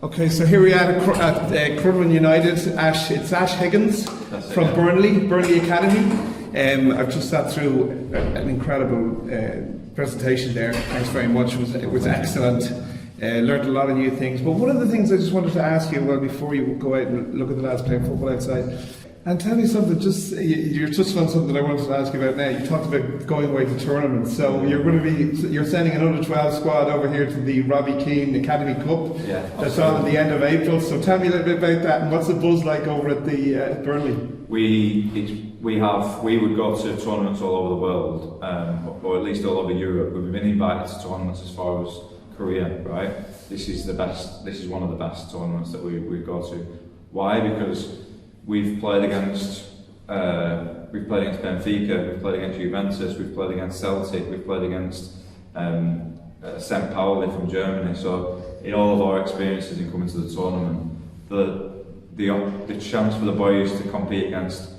Okay, so here we are at Crumlin United. It's Ash Higgins from Burnley Academy. I've just sat through an incredible presentation there. Thanks very much. It was excellent. Learned a lot of new things. But one of the things I just wanted to ask you, well, before you go out and look at the lads playing football outside, and tell me something, you're touching on something that I wanted to ask you about now. You talked about going away to tournaments. So you're sending an under-12 squad over here to the Robbie Keane Academy Cup. Yeah, that's on at the end of April. So tell me a little bit about that, and what's the buzz like over at the Burnley? We would go to tournaments all over the world, or at least all over Europe. We've been invited to tournaments as far as Korea, right? This is the best. This is one of the best tournaments that we go to. Why? Because we've played against Benfica, we've played against Juventus, we've played against Celtic, we've played against St. Pauli from Germany. So in all of our experiences in coming to the tournament, the chance for the boys to compete against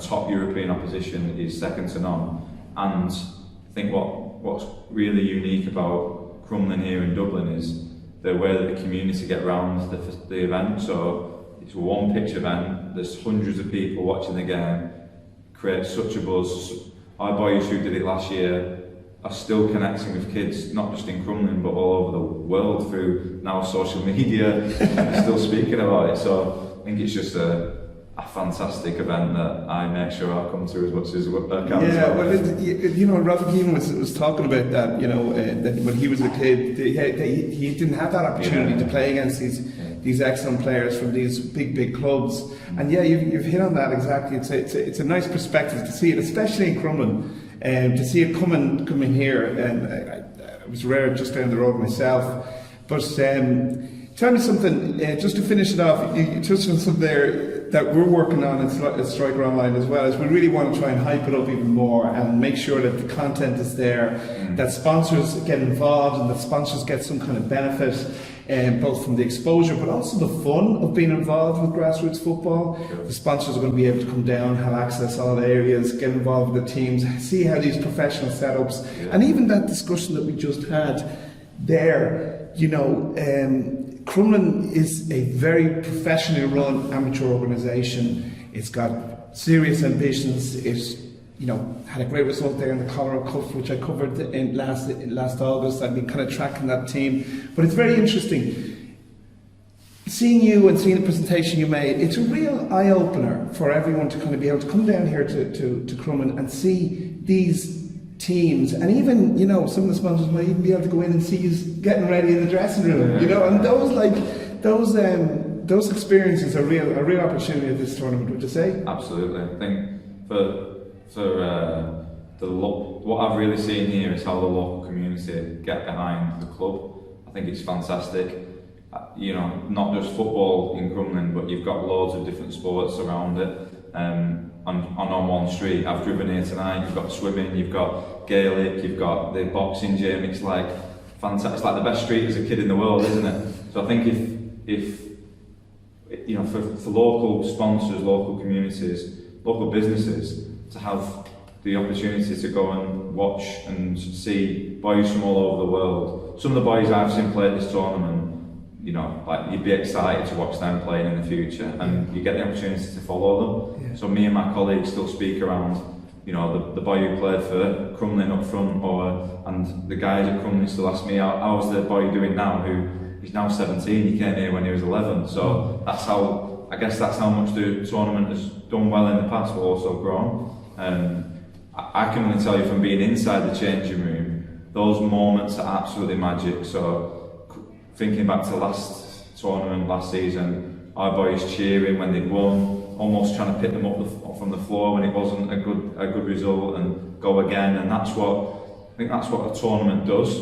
top European opposition is second to none. And I think what's really unique about Crumlin here in Dublin is the way that the community get round the event. So it's a one pitch event, there's hundreds of people watching the game, creates such a buzz. Our boys who did it last year are still connecting with kids, not just in Crumlin but all over the world through now social media, and still speaking about it. So I think it's just a fantastic event that I make sure I come to as much as I can. Yeah, well, Robbie Keane was talking about that, that when he was a kid, he didn't have that opportunity to play against these excellent players from these big clubs. And yeah, you've hit on that exactly. It's a nice perspective to see it, especially in Crumlin, to see it coming here. I was rare just down the road myself. But tell me something, just to finish it off, you touched on something there that we're working on at Striker Online as well, is we really want to try and hype it up even more and make sure that the content is there, that sponsors get involved and that sponsors get some kind of benefit, both from the exposure but also the fun of being involved with grassroots football. The sponsors are going to be able to come down, have access to all the areas, get involved with the teams, see how these professional setups, and even that discussion that we just had there, Crumlin is a very professionally run amateur organisation. It's got serious ambitions. It's had a great result there in the Cholera Cup, which I covered in last August. I've been kind of tracking that team, but it's very interesting seeing you and seeing the presentation you made. It's a real eye opener for everyone to kind of be able to come down here to Crumlin and see these teams, and even some of the sponsors might even be able to go in and see you getting ready in the dressing room, and those experiences are a real opportunity at this tournament, would you say? Absolutely. I think what I've really seen here is how the local community get behind the club. I think it's fantastic. Not just football in Crumlin, but you've got loads of different sports around it. On one street, I've driven here tonight. You've got swimming, you've got Gaelic, you've got the boxing gym. It's like fantastic. It's like the best street as a kid in the world, isn't it? So I think if for local sponsors, local communities, local businesses to have the opportunity to go and watch and see boys from all over the world. Some of the boys I've seen play at this tournament, you'd be excited to watch them playing in the future, and you get the opportunity to follow them. Yeah. So me and my colleagues still speak around, the boy who played for Crumlin up front, and the guys at Crumlin still ask me, how's the boy doing now, he's now 17, he came here when he was 11. So that's how much the tournament has done well in the past, but also grown. I can only tell you from being inside the changing room, those moments are absolutely magic. So thinking back to last tournament, last season, our boys cheering when they'd won, almost trying to pick them up from the floor when it wasn't a good result, and go again. And I think that's what a tournament does.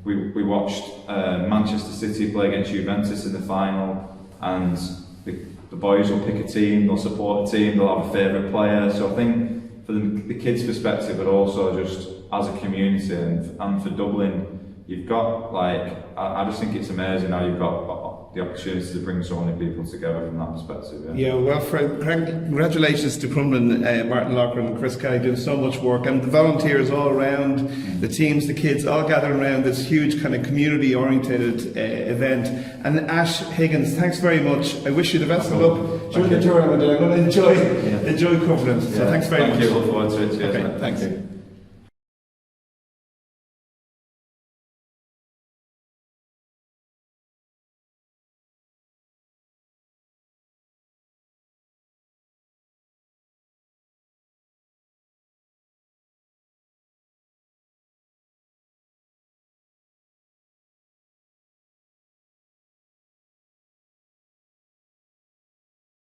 We watched Manchester City play against Juventus in the final, and the boys will pick a team, they'll support a team, they'll have a favourite player. So I think for the kids' perspective, but also just as a community and for Dublin, you've got I just think it's amazing how you've got the opportunity to bring so many people together from that perspective. Yeah, well, congratulations to Crumlin, Martin Loughlin and Chris Kelly doing so much work, and the volunteers all around, the teams, the kids, all gathering around this huge kind of community-oriented event. And Ash Higgins, thanks very much. I wish you the best of luck during the tournament. I'm going to enjoy covering it. So thanks very much. Thank you. Look forward to it. Cheers, okay, mate. thanks.